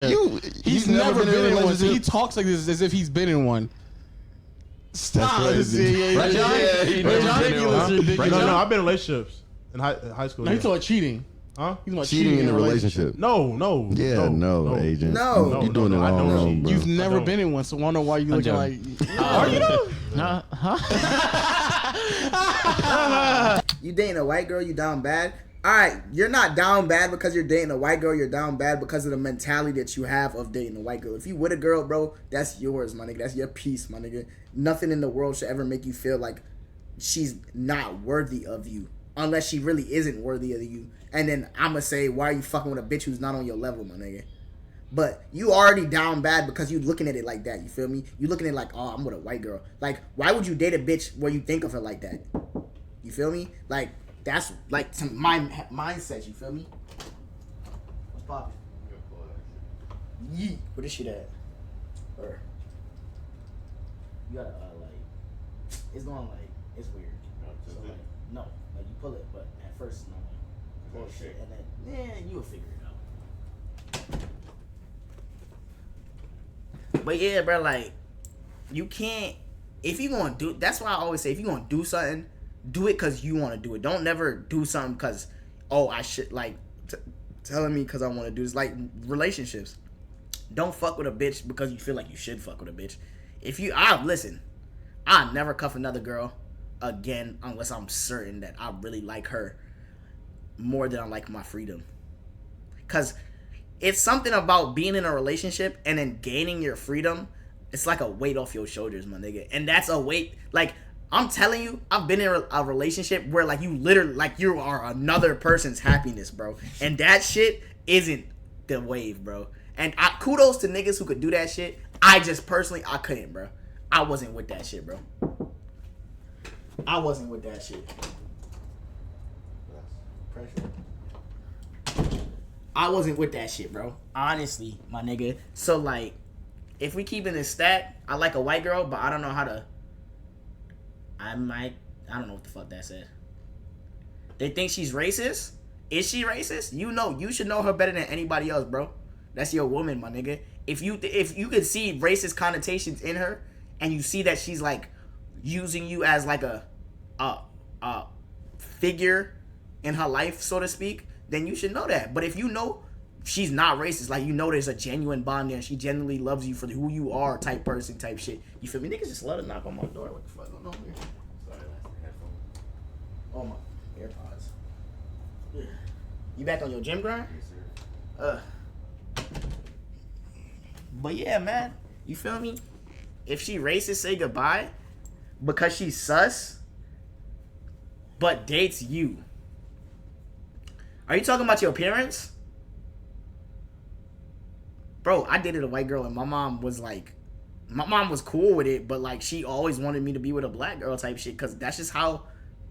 He's never been in one. So he talks like this as if he's been in one. That's crazy. Right, John? Ridiculous. No, I've been in relationships in high school. No, he's talking about cheating. Huh? He's about cheating in a relationship. No, agent. No. You doing it all wrong, bro. You've never been in one, so I don't know why you looking like. Are you though? You dating a white girl, you down bad. All right, you're not down bad because you're dating a white girl. You're down bad because of the mentality that you have of dating a white girl. If you with a girl, bro, that's yours, my nigga. That's your piece, my nigga. Nothing in the world should ever make you feel like she's not worthy of you, unless she really isn't worthy of you. And then I'ma say, why are you fucking with a bitch who's not on your level, my nigga? But you already down bad because you looking at it like that. You feel me? You looking at it like, oh, I'm with a white girl. Like, why would you date a bitch where you think of her like that? You feel me? Like, that's like some mindset. You feel me? What's poppin'? Yeet. Where this shit at? Or you gotta like, it's going like, it's weird. So like, no, like you pull it, but at first it's not like bullshit, and then you'll figure it out. But yeah, bro, like you can't. If you gonna do, that's why I always say, if you gonna do something, do it because you want to do it. Don't never do something because, oh, I should, like, telling me because I want to do this. Like, relationships. Don't fuck with a bitch because you feel like you should fuck with a bitch. If you, listen, I'll never cuff another girl again unless I'm certain that I really like her more than I like my freedom. Because it's something about being in a relationship and then gaining your freedom. It's like a weight off your shoulders, my nigga. And that's a weight, like, I'm telling you, I've been in a relationship where, like, you literally, like, you are another person's happiness, bro. And that shit isn't the wave, bro. And kudos to niggas who could do that shit. I just, personally, I couldn't, bro. I wasn't with that shit, bro. I wasn't with that shit. Pressure. I wasn't with that shit, bro. Honestly, my nigga. So, like, if we keep in this stat, I like a white girl, but I don't know how to... I don't know what the fuck that said. They think she's racist? Is she racist? You should know her better than anybody else, bro. That's your woman, my nigga. If you could see racist connotations in her, and you see that she's like using you as like a figure in her life, so to speak, then you should know that. But if you know she's not racist, like, you know there's a genuine bond there, and she genuinely loves you for who you are, type person, type shit. You feel me? Niggas just let her knock on my door. What the fuck going on here? Sorry, headphones. Oh, my AirPods. You back on your gym grind? Yes, sir. But yeah, man. You feel me? If she racist, say goodbye. Because she's sus. But dates you. Are you talking about your parents? Bro, I dated a white girl and my mom was cool with it, but like she always wanted me to be with a black girl type shit, because that's just how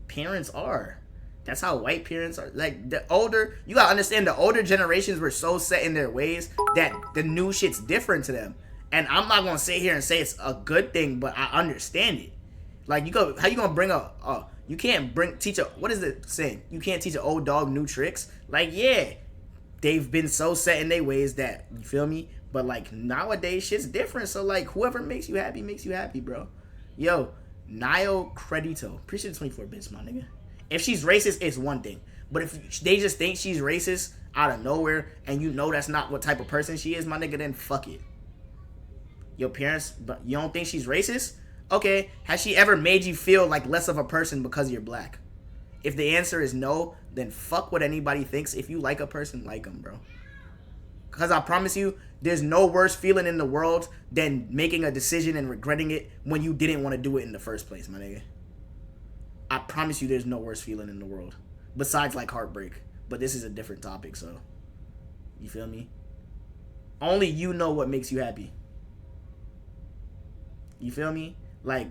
parents are. That's how white parents are. Like, you gotta understand, the older generations were so set in their ways that the new shit's different to them. And I'm not gonna sit here and say it's a good thing, but I understand it. Like, how you gonna bring you can't teach what is it saying? You can't teach an old dog new tricks. Like, yeah, they've been so set in their ways that, you feel me? But like, nowadays shit's different. So like, whoever makes you happy, bro. Yo, Nio Credito. Appreciate the 24 bits, my nigga. If she's racist, it's one thing. But if they just think she's racist out of nowhere, and you know that's not what type of person she is, my nigga, then fuck it. Your parents, but you don't think she's racist? Okay, has she ever made you feel like less of a person because you're black? If the answer is no, then fuck what anybody thinks. If you like a person, like them, bro. Because I promise you, there's no worse feeling in the world than making a decision and regretting it when you didn't want to do it in the first place, my nigga. I promise you there's no worse feeling in the world. Besides, like, heartbreak. But this is a different topic, so... You feel me? Only you know what makes you happy. You feel me? Like,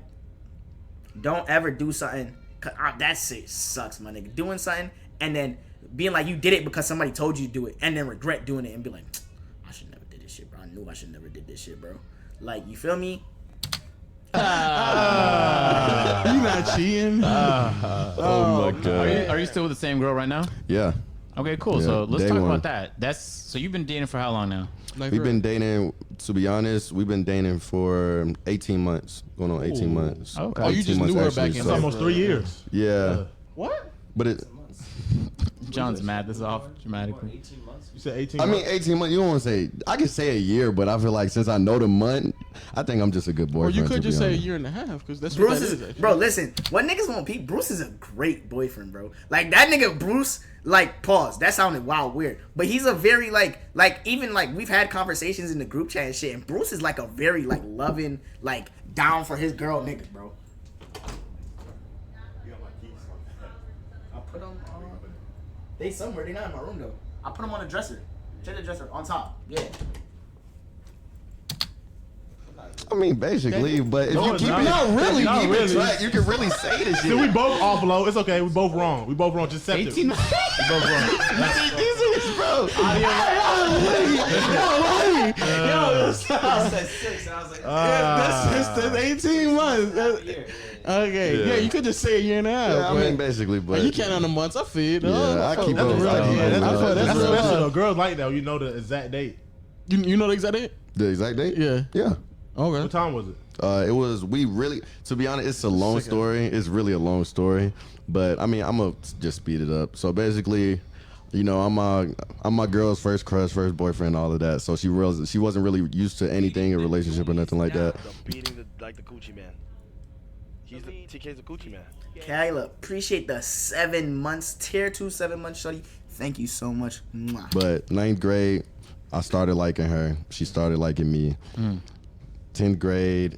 don't ever do something... that shit sucks, my nigga. Doing something and then being like you did it because somebody told you to do it, and then regret doing it and be like, I should never did this shit, bro. I knew I should never did this shit, bro. Like, you feel me? You not cheating? Oh my god. Are you still with the same girl right now? Yeah. Okay, cool. Yeah, So let's day talk one. about that. So you've been dating for how long now? We've been dating, to be honest, we've been dating for 18 months. Going on 18 months. Okay. Oh, you 18 just months knew her actually, back in It's so- almost 3 years. Yeah. What? But it, John's mad. This is off dramatically. 18 months. You said 18 I mean, months? 18 months, you don't want to say, I could say a year, but I feel like since I know the month, I think I'm just a good Or boyfriend. you to could be just say a honest. year and a half, because that's Bruce what that is, is. Actually. bro. Listen, what niggas want Pete? Bruce is a great boyfriend, bro. Like that nigga Bruce. Like pause. That sounded wild weird, but he's a very like even like we've had conversations in the group chat and shit. And Bruce is like a very like loving, like down for his girl nigga, bro. I put them on. They somewhere. They not in my room though. I put them on the dresser. Check the dresser on top. Yeah. I mean, basically, but if No, you it's keep not. it, Not if you not keep really. it track, you can really say this See, shit. we both off low. It's okay. We both wrong. We both wrong. Just accept it. 18 months. We both wrong. bro. Yo, stop. Said 6, and I was like, That's 18 months. Okay, yeah, you could just say a year and a half. Yeah, I but mean, basically, but you can't on the months. I feel it. Yeah, I keep that's those. real. I keep Yeah, those. that's, I feel that's that's real. special though. Girls like that. You know the exact date. You know the exact date? The exact date? Yeah. Yeah. Okay. What time was it? It was, we really, to be honest, it's a long story. It's really a long story. But I mean, I'm going to just speed it up. So basically, you know, I'm my girl's first crush, first boyfriend, all of that. So she wasn't really used to anything, a relationship or nothing like that. Beating the Gucci man. TK's a Gucci man. Kayla, appreciate the 7 months, tier 2 7 months, shorty. Thank you so much. Mwah. But 9th grade, I started liking her. She started liking me. 10th grade,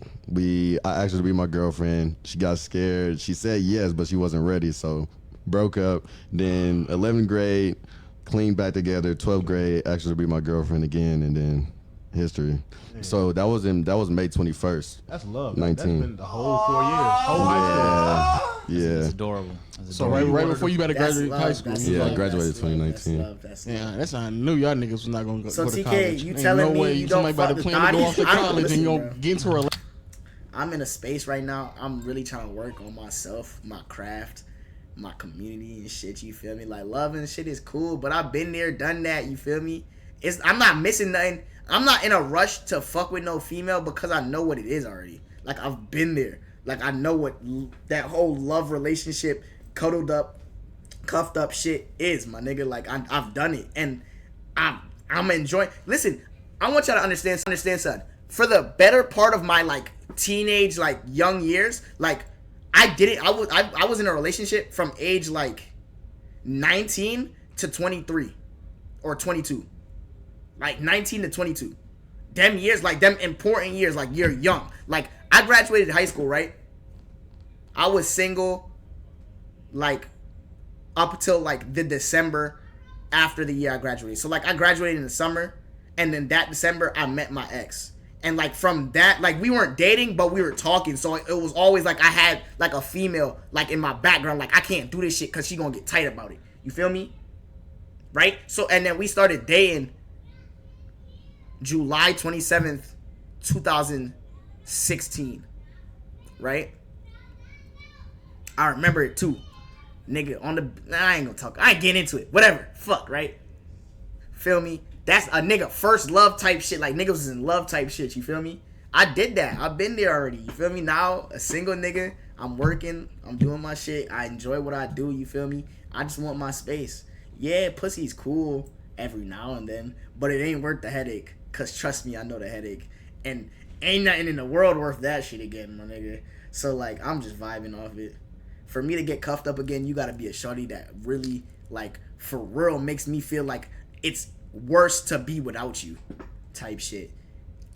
I asked her to be my girlfriend. She got scared. She said yes, but she wasn't ready, so broke up. Then 11th grade, cleaned back together. 12th grade, asked her to be my girlfriend again, and then history. So that was May 21st. That's love. 19. That's been the whole 4 years. Whole high school. Yeah. It's adorable. It's So adorable. right before you better That's graduate love, high school. that's Yeah, I love, graduated that's love, 2019. That's love, that's love. Yeah, that's how I knew y'all niggas was not gonna go, So, go to TK, college. you Ain't telling no me way you somebody don't about to fuck plan to go the off to thotties? I don't college and listen, you bro. gonna get into a relationship. I'm in a space right now. I'm really trying to work on myself, my craft, my community and shit. You feel me? Like love and shit is cool, but I've been there, done that. You feel me? I'm not missing nothing. I'm not in a rush to fuck with no female because I know what it is already. Like I've been there. Like I know what that whole love relationship, cuddled up, cuffed up shit is, my nigga. Like I've done it, and I'm enjoying. Listen, I want y'all to understand, son. For the better part of my like teenage, like young years, like I did it. I was in a relationship from age like 19 to 23 or 22, like 19 to 22. Them years, like them important years, like you're young. Like I graduated high school, right? I was single, like up until like the December after the year I graduated. So like I graduated in the summer, and then that December I met my ex. And like from that, like we weren't dating, but we were talking. So it was always like I had like a female like in my background. Like I can't do this shit because she gonna get tight about it. You feel me? Right? So and then we started dating July 27th, 2016. Right? I remember it too. Nigga on the I ain't gonna talk. I ain't getting into it. Whatever. Fuck, right? Feel me? That's a nigga first love type shit. Like niggas was in love type shit. You feel me? I did that. I've been there already. You feel me? Now a single nigga. I'm working. I'm doing my shit. I enjoy what I do. You feel me? I just want my space. Yeah, pussy's cool every now and then, but it ain't worth the headache. Cause trust me, I know the headache. And ain't nothing in the world worth that shit again, my nigga. So like, I'm just vibing off it. For me to get cuffed up again, you gotta be a shorty that really, like, for real makes me feel like it's worse to be without you type shit.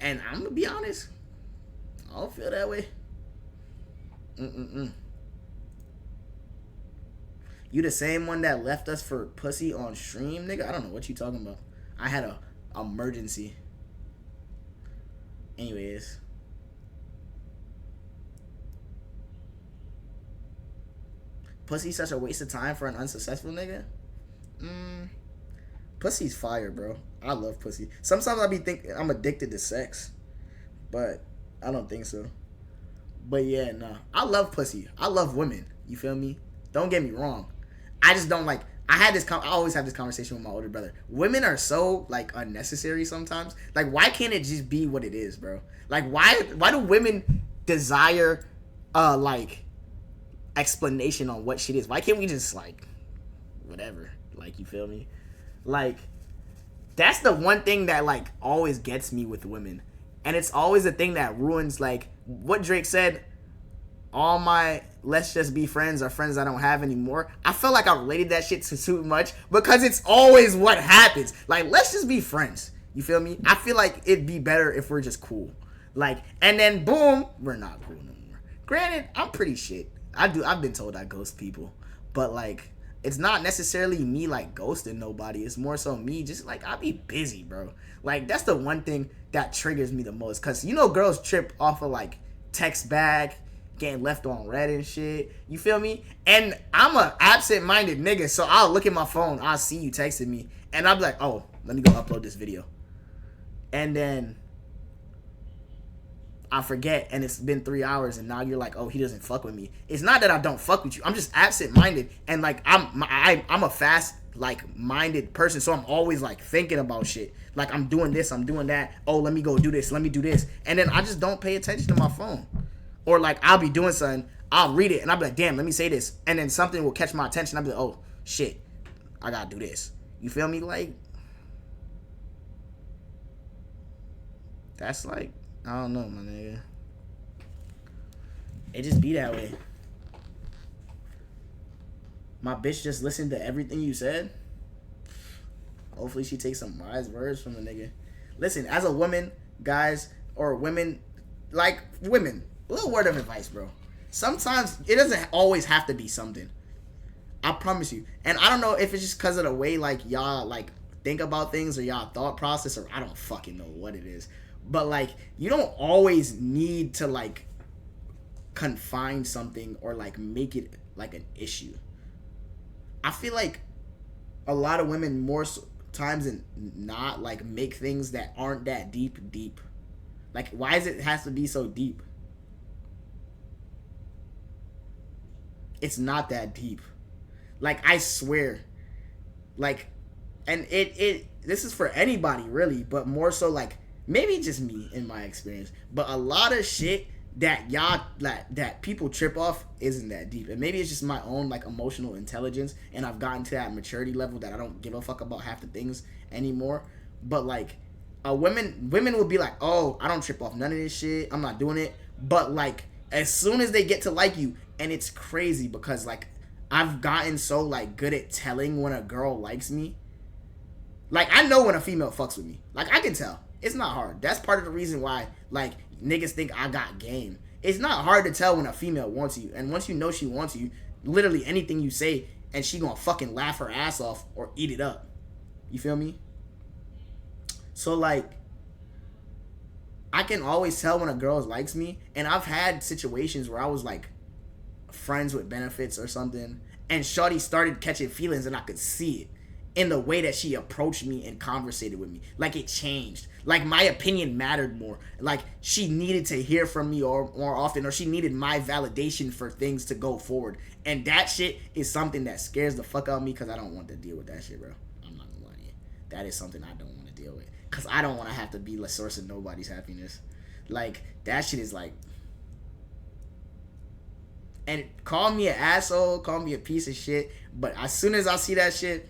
And I'm gonna be honest, I don't feel that way. You the same one that left us for pussy on stream, nigga? I don't know what you talking about. I had a emergency. Anyways. Pussy's such a waste of time for an unsuccessful nigga? Pussy's fire, bro. I love pussy. Sometimes I be thinking I'm addicted to sex, but I don't think so. But yeah, nah. I love pussy. I love women. You feel me? Don't get me wrong. I just don't like. I always have this conversation with my older brother. Women are so like unnecessary sometimes. Like, why can't it just be what it is, bro? Like, why do women desire like explanation on what shit is? Why can't we just like whatever? Like, you feel me? Like, that's the one thing that like always gets me with women. And it's always the thing that ruins, like what Drake said, all my let's just be friends are friends I don't have anymore. I feel like I related that shit to too much because it's always what happens. Like, let's just be friends. You feel me? I feel like it'd be better if we're just cool. Like, and then boom, we're not cool no more. Granted, I'm pretty shit. I've been told I ghost people. But like, it's not necessarily me like ghosting nobody. It's more so me just like, I'll be busy, bro. Like, that's the one thing that triggers me the most. Cause you know girls trip off of like text back, getting left on red and shit. You feel me? And I'm a absent-minded nigga, so I'll look at my phone, I'll see you texting me, and I'll be like, oh, let me go upload this video. And then I forget, and it's been 3 hours, and now you're like, oh, he doesn't fuck with me. It's not that I don't fuck with you. I'm just absent-minded, and like I'm a fast like minded person, so I'm always like thinking about shit. Like, I'm doing this, I'm doing that. Oh, let me go do this, let me do this, and then I just don't pay attention to my phone. Or like, I'll be doing something, I'll read it, and I'll be like, damn, let me say this, and then something will catch my attention. I'll be like, oh shit, I gotta do this. You feel me? Like, that's like, I don't know, my nigga. It just be that way. My bitch just listened to everything you said. Hopefully she takes some wise words from the nigga. Listen, as a woman, guys, or women, like women, a little word of advice, bro. Sometimes it doesn't always have to be something. I promise you. And I don't know if it's just because of the way like y'all like think about things or y'all thought process, or I don't fucking know what it is. But like, you don't always need to like confine something or like make it like an issue. I feel like a lot of women more times than not like make things that aren't that deep. Like, why is it has to be so deep? It's not that deep. Like, I swear. Like, and it this is for anybody really, but more so like maybe just me in my experience. But a lot of shit that y'all that people trip off isn't that deep. And maybe it's just my own like emotional intelligence, and I've gotten to that maturity level that I don't give a fuck about half the things anymore. But like, women will be like, oh, I don't trip off none of this shit, I'm not doing it. But like, as soon as they get to like you, and it's crazy because like I've gotten so like good at telling when a girl likes me. Like, I know when a female fucks with me. Like, I can tell. It's not hard. That's part of the reason why like niggas think I got game. It's not hard to tell when a female wants you. And once you know she wants you, literally anything you say, and she gonna fucking laugh her ass off or eat it up. You feel me? So like, I can always tell when a girl likes me. And I've had situations where I was like friends with benefits or something, and shawty started catching feelings, and I could see it in the way that she approached me and conversated with me. Like, it changed. Like, my opinion mattered more. Like, she needed to hear from me or more often, or she needed my validation for things to go forward. And that shit is something that scares the fuck out of me, because I don't want to deal with that shit, bro. I'm not gonna lie to you. That is something I don't want to deal with, because I don't want to have to be the source of nobody's happiness. Like, that shit is like... And call me an asshole, call me a piece of shit, but as soon as I see that shit,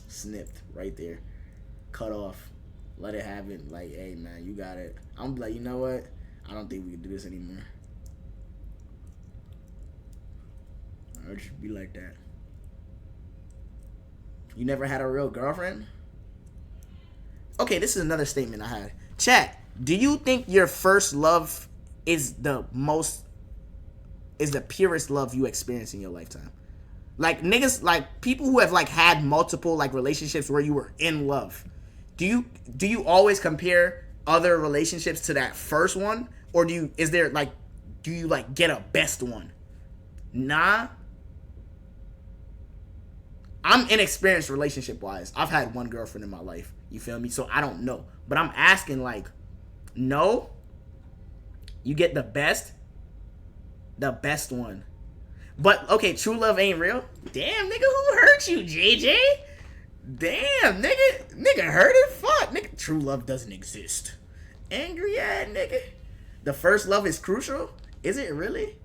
snipped right there, cut off, let it happen. Like, hey man, you got it. I'm like, you know what, I don't think we can do this anymore. It should be like that. You never had a real girlfriend? Okay, this is another statement I had. Chat, do you think your first love is the purest love you experience in your lifetime? Like, niggas, like, people who have like had multiple like relationships where you were in love, do you always compare other relationships to that first one, or do you like get a best one? Nah, I'm inexperienced relationship wise. I've had one girlfriend in my life, you feel me? So I don't know, but I'm asking, like, no, you get the best one. But okay, true love ain't real. Damn, nigga, who hurt you, JJ? Damn, nigga hurt it. Fuck, nigga, true love doesn't exist. Angry ass nigga. The first love is crucial. Is it really?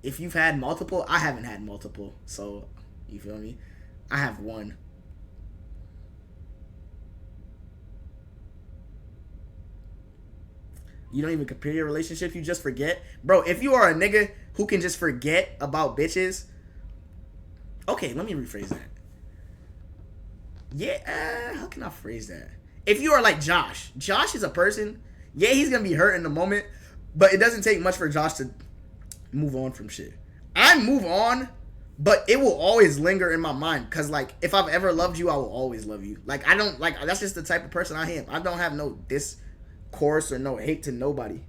If you've had multiple, I haven't had multiple, so you feel me? I have one. You don't even compare your relationships, you just forget. Bro, if you are a nigga who can just forget about bitches. Okay, let me rephrase that. Yeah, how can I phrase that? If you are like Josh is a person, yeah, he's gonna be hurt in the moment, but it doesn't take much for Josh to move on from shit. I move on, but it will always linger in my mind. Cause like, if I've ever loved you, I will always love you. Like, I don't, like, that's just the type of person I am. I don't have no discourse or no hate to nobody.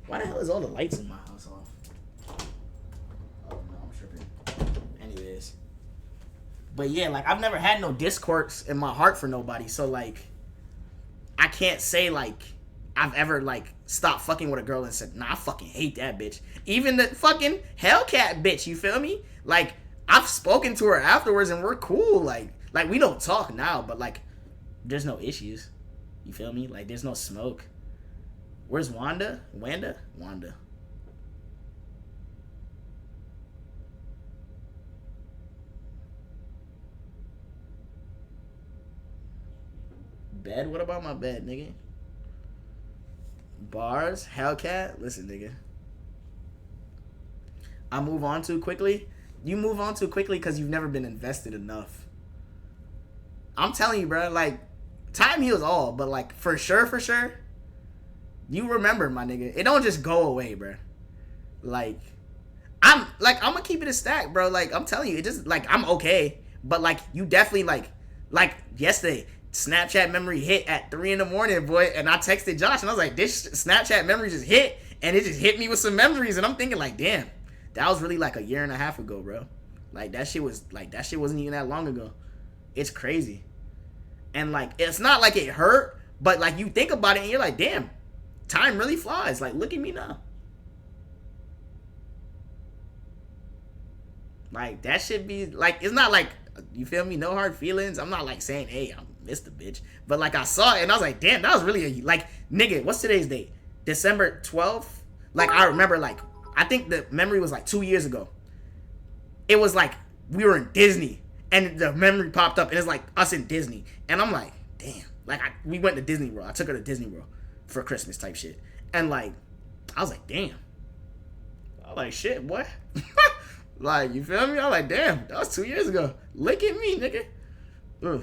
Why the hell is all the lights in my house off? Oh no, I'm tripping. Anyways. But yeah, like, I've never had no discourse in my heart for nobody. So like, I can't say like I've ever like stopped fucking with a girl and said, nah, I fucking hate that bitch. Even the fucking Hellcat bitch, you feel me? Like, I've spoken to her afterwards and we're cool. Like we don't talk now, but like, there's no issues. You feel me? Like, there's no smoke. Where's Wanda? Wanda? Bed? What about my bed, nigga? Bars? Hellcat? Listen, nigga. I move on too quickly. You move on too quickly because you've never been invested enough. I'm telling you, bro. Like, time heals all, but like, for sure, you remember, my nigga. It don't just go away, bro. Like, I'm gonna keep it a stack, bro. Like, I'm telling you, it just, like, I'm okay, but like, you definitely like yesterday, Snapchat memory hit at 3 a.m, boy, and I texted Josh and I was like, this Snapchat memory just hit, and it just hit me with some memories, and I'm thinking like, damn, that was really like a year and a half ago, bro. Like, that shit wasn't even that long ago. It's crazy. And like, it's not like it hurt, but like, you think about it and you're like, damn, time really flies. Like, look at me now. Like, that should be like, it's not like, you feel me, no hard feelings. I'm not like saying, hey, I missed the bitch, but like, I saw it and I was like, damn, that was really like, nigga, what's today's date? December 12th. Like, I remember, like, I think the memory was like 2 years ago. It was like we were in Disney and the memory popped up and it's like us in Disney, and I'm like, damn, like, we went to Disney World. I took her to Disney World for Christmas type shit, and like, I was like, damn, I was like, shit, boy. Like, you feel me? I was like, damn, that was 2 years ago. Look at me, nigga. Ugh.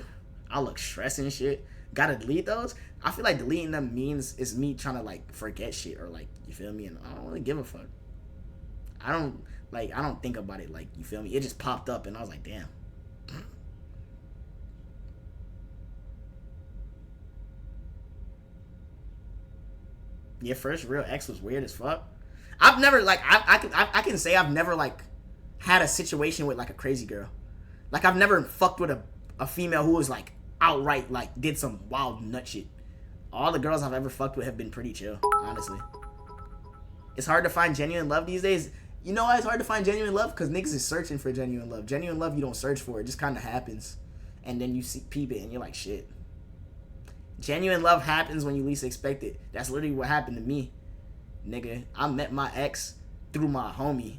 I look stressing and shit. Gotta delete those. I feel like deleting them means it's me trying to like forget shit, or like, you feel me? And I don't really give a fuck. I don't think about it, like, you feel me? It just popped up and I was like, damn. Your first real ex was weird as fuck. I've never, like, I can say I've never like had a situation with like a crazy girl. Like, I've never fucked with a female who was like outright like did some wild nut shit. All the girls I've ever fucked with have been pretty chill, honestly. It's hard to find genuine love these days. You know why it's hard to find genuine love? Because niggas is searching for genuine love. Genuine love, you don't search for. It just kind of happens. And then you peep it and you're like, shit. Genuine love happens when you least expect it. That's literally what happened to me. Nigga, I met my ex through my homie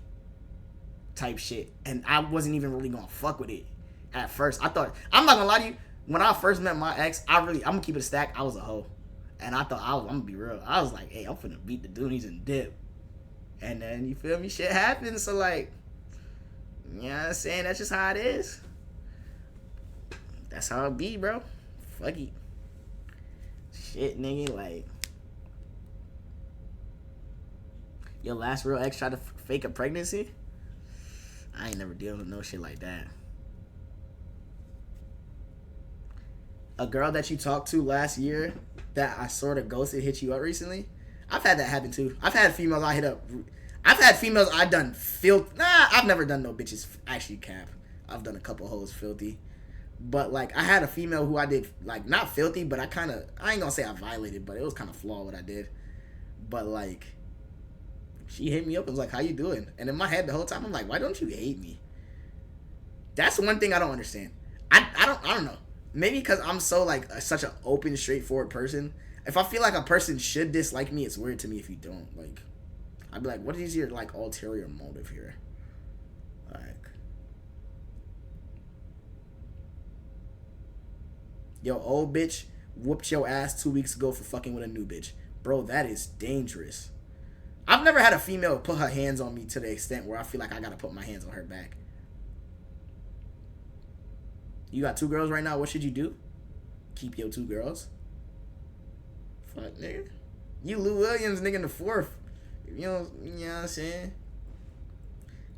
type shit. And I wasn't even really gonna fuck with it at first. I thought, I'm not gonna lie to you, when I first met my ex, I'm gonna keep it a stack, I was a hoe. And I thought, I'm gonna be real. I was like, hey, I'm finna beat the Doonies and dip. And then, you feel me, shit happens. So like, you know what I'm saying? That's just how it is. That's how it be, bro. Fuck it. Shit, nigga, like, your last real ex tried to fake a pregnancy? I ain't never dealing with no shit like that. A girl that you talked to last year that I sort of ghosted hit you up recently? I've had that happen too. I've had females I hit up. I've had females I done filth. Nah, I've never done no bitches actually cap. I've done a couple hoes filthy. But like, I had a female who I did, like, not filthy, but I ain't gonna say I violated, but it was kind of flawed what I did. But like, She hit me up and was like, how you doing? And in my head the whole time, I'm like, why don't you hate me? That's one thing I don't understand. I don't know. Maybe because I'm so like such an open, straightforward person. If I feel like a person should dislike me, it's weird to me if you don't. Like, I'd be like, what is your like ulterior motive here? Like, yo, old bitch whooped your ass 2 weeks ago for fucking with a new bitch. Bro, that is dangerous. I've never had a female put her hands on me to the extent where I feel like I gotta put my hands on her back. You got 2 girls right now, what should you do? Keep your 2 girls. Fuck, nigga. You Lou Williams, nigga, in the 4th. You know what I'm saying?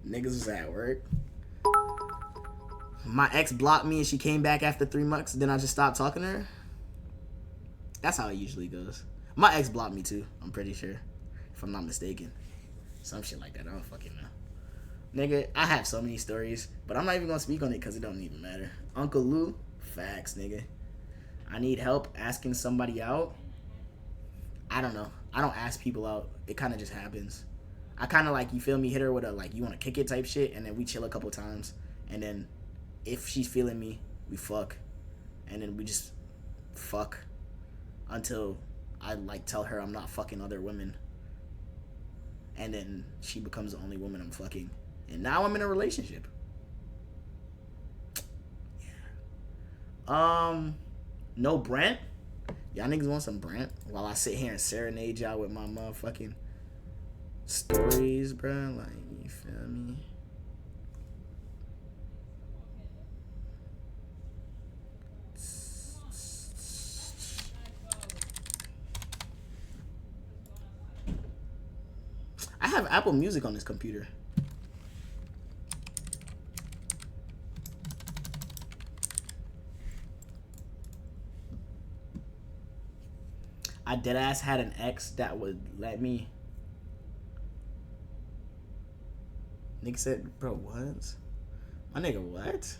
Niggas was at work. My ex blocked me and she came back after 3 months. Then I just stopped talking to her. That's how it usually goes. My ex blocked me too, I'm pretty sure. If I'm not mistaken. Some shit like that, I don't fucking know. Nigga, I have so many stories, but I'm not even gonna speak on it because it don't even matter. Uncle Lou, facts, nigga. I need help asking somebody out. I don't know. I don't ask people out. It kind of just happens. I kind of like, you feel me, hit her with a like, you want to kick it type shit, and then we chill a couple times, and then if she's feeling me, we fuck, and then we just fuck until I like tell her I'm not fucking other women, and then she becomes the only woman I'm fucking, and now I'm in a relationship. Yeah. No Brent. Y'all niggas want some Brent while I sit here and serenade y'all with my motherfucking stories, bro? Like, you feel me? I have Apple Music on this computer. I deadass had an ex that would let me. Nigga said, bro, what? My nigga, what?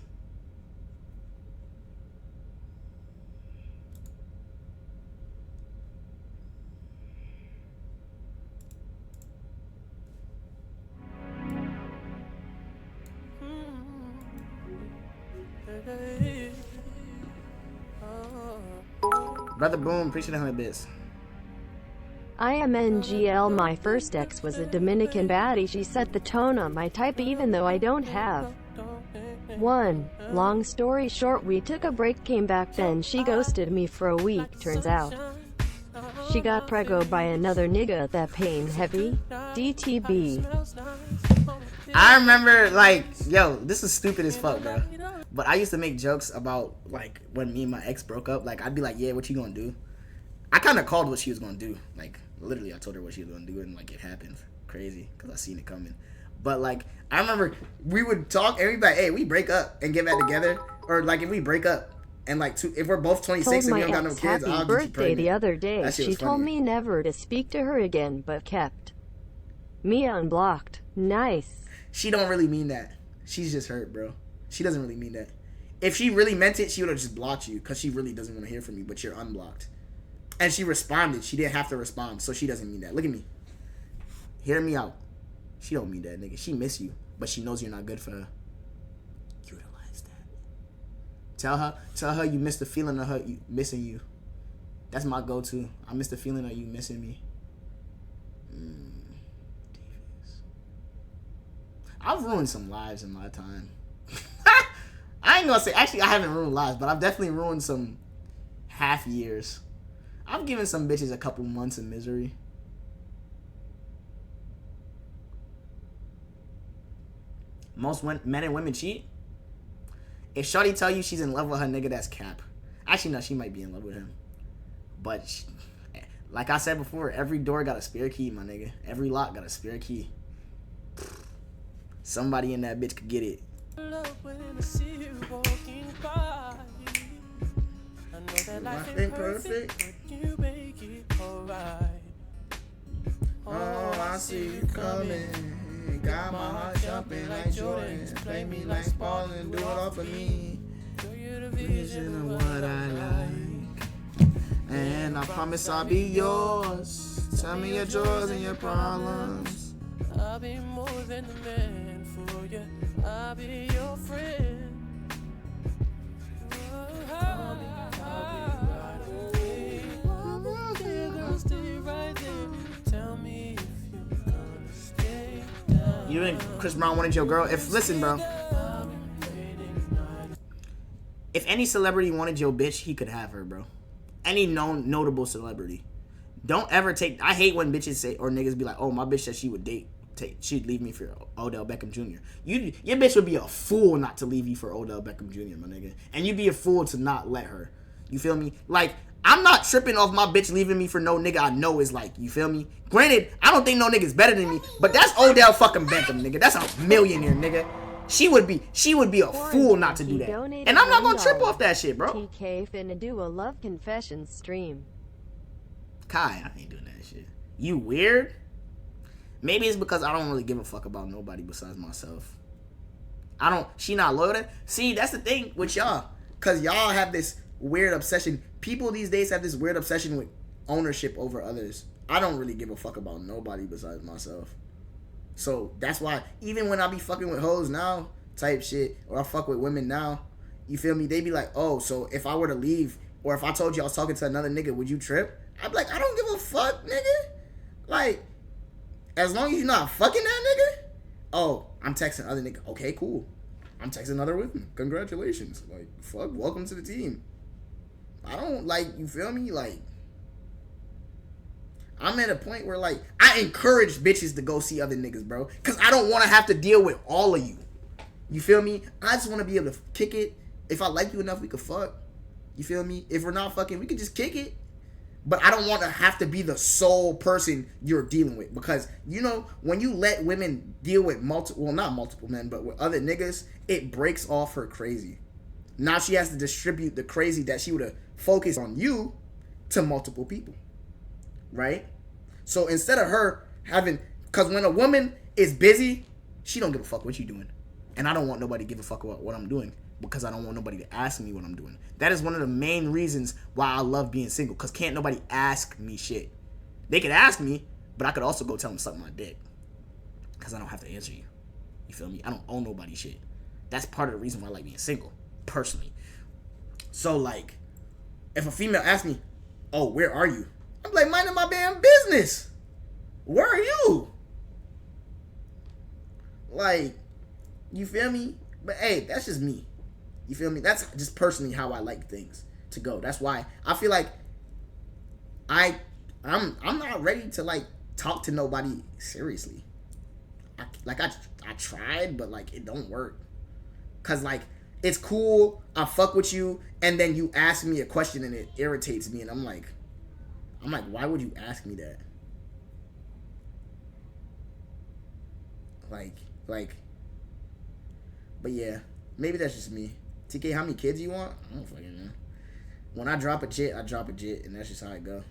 Brother Boom, appreciate 100 bits. IMNGL. My first ex was a Dominican baddie. She set the tone on my type even though I don't have one. Long story short, we took a break, came back, then she ghosted me for a week. Turns out she got preggo by another nigga. That pain heavy. DTB. I remember, like, yo, this is stupid as fuck, bro. But I used to make jokes about, like, when me and my ex broke up. Like, I'd be like, yeah, what you gonna do? I kind of called what she was gonna do. Like, literally, I told her what she was gonna do, and, like, it happened. Crazy, because I seen it coming. But, like, I remember we would talk, and we'd be like, hey, we break up and get back together. Or, like, if we break up, and, like, if we're both 26 and we don't got no kids, Happy I'll get you birthday pregnant. the other day. She told funny. me never to speak to her again, but kept me unblocked. Nice. She don't really mean that. She's just hurt, bro. She doesn't really mean that. If she really meant it, she would have just blocked you because she really doesn't want to hear from you, but you're unblocked. And she responded. She didn't have to respond, so she doesn't mean that. Look at me. Hear me out. She don't mean that, nigga. She miss you, but she knows you're not good for her. Utilize that. Tell her you miss the feeling of her missing you. That's my go-to. I miss the feeling of you missing me. I've ruined some lives in my time. I ain't gonna say, actually, I haven't ruined lives, but I've definitely ruined some half years. I've given some bitches a couple months of misery. Most men and women cheat. If shawty tell you she's in love with her nigga, that's cap. Actually, no, she might be in love with him. But, like I said before, every door got a spare key, my nigga. Every lock got a spare key. Somebody in that bitch could get it. Life ain't perfect. Oh, I see you coming. Got my heart jumping like Jordan. Play me like Paul and do it all for me. Vision of what I like. And I promise I'll be yours. Tell me your joys and your problems. I'll be more than the man for you. I'll be your friend. I'll be right away. Girl, stay right there. Tell me if you're gonna stay down. You and Chris Brown wanted your girl. Listen, bro. If any celebrity wanted your bitch, he could have her, bro. Any notable celebrity. Don't ever take. I hate when bitches say or niggas be like, "Oh, my bitch said she would she'd leave me for Odell Beckham Jr." Your bitch would be a fool not to leave you for Odell Beckham Jr., my nigga, and you'd be a fool to not let her. You feel me? Like, I'm not tripping off my bitch leaving me for no nigga I know is like. You feel me? Granted, I don't think no nigga's better than me, but that's Odell fucking Beckham, nigga. That's a millionaire, nigga. She would be a fool not to do that, and I'm not gonna trip off that shit, bro. TK finna do a love confessions stream. Kai, I ain't doing that shit. You weird? Maybe it's because I don't really give a fuck about nobody besides myself. She not loyal to. See, that's the thing with y'all. Cause y'all have this weird obsession. People these days have this weird obsession with ownership over others. I don't really give a fuck about nobody besides myself. So that's why even when I be fucking with hoes now, type shit, or I fuck with women now, you feel me? They be like, oh, so if I were to leave, or if I told you I was talking to another nigga, would you trip? I'd be like, I don't give a fuck, nigga. Like, as long as you're not fucking that nigga. Oh, I'm texting other nigga. Okay, cool. I'm texting another woman. Congratulations. Like, fuck, welcome to the team. I don't, like, you feel me? Like, I'm at a point where, like, I encourage bitches to go see other niggas, bro. Because I don't want to have to deal with all of you. You feel me? I just want to be able to kick it. If I like you enough, we could fuck. You feel me? If we're not fucking, we could just kick it. But I don't want to have to be the sole person you're dealing with. Because, you know, when you let women deal with not multiple men, but with other niggas, it breaks off her crazy. Now she has to distribute the crazy that she would have focused on you to multiple people. Right? So instead of her having... Because when a woman is busy, she don't give a fuck what you doing. And I don't want nobody to give a fuck about what I'm doing. Because I don't want nobody to ask me what I'm doing. That is one of the main reasons why I love being single. Because can't nobody ask me shit. They could ask me, but I could also go tell them suck my dick. Because I don't have to answer you. You feel me? I don't owe nobody shit. That's part of the reason why I like being single. Personally. So, like, if a female asks me, oh, where are you? I'm like, minding my damn business. Where are you? Like, you feel me? But, hey, that's just me. You feel me? That's just personally how I like things to go. That's why I feel like I'm not ready to like talk to nobody seriously. I tried, but like it don't work. Cause like it's cool, I fuck with you, and then you ask me a question and it irritates me, and I'm like, why would you ask me that? Like, but yeah, maybe that's just me. TK, how many kids you want? I don't fucking know. When I drop a jit, and that's just how it go.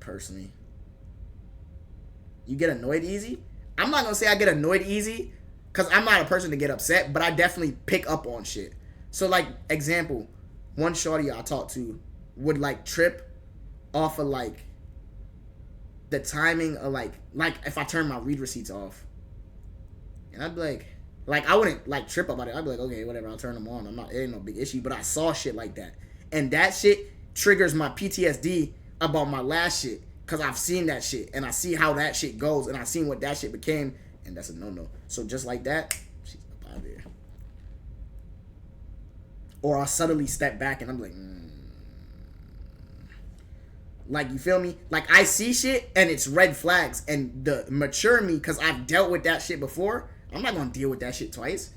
Personally. You get annoyed easy? I'm not gonna say I get annoyed easy, because I'm not a person to get upset, but I definitely pick up on shit. So, like, example, one shorty I talked to would, like, trip off of, like, the timing of, like if I turn my read receipts off. And I'd be like, I wouldn't, like, trip about it. I'd be like, okay, whatever, I'll turn them on. It ain't no big issue. But I saw shit like that. And that shit triggers my PTSD about my last shit. Because I've seen that shit. And I see how that shit goes. And I seen what that shit became. And that's a no-no. So just like that, she's up out of there. Or I'll subtly step back and I'm like, Like, you feel me? Like, I see shit and it's red flags. And the mature me, because I've dealt with that shit before, I'm not going to deal with that shit twice.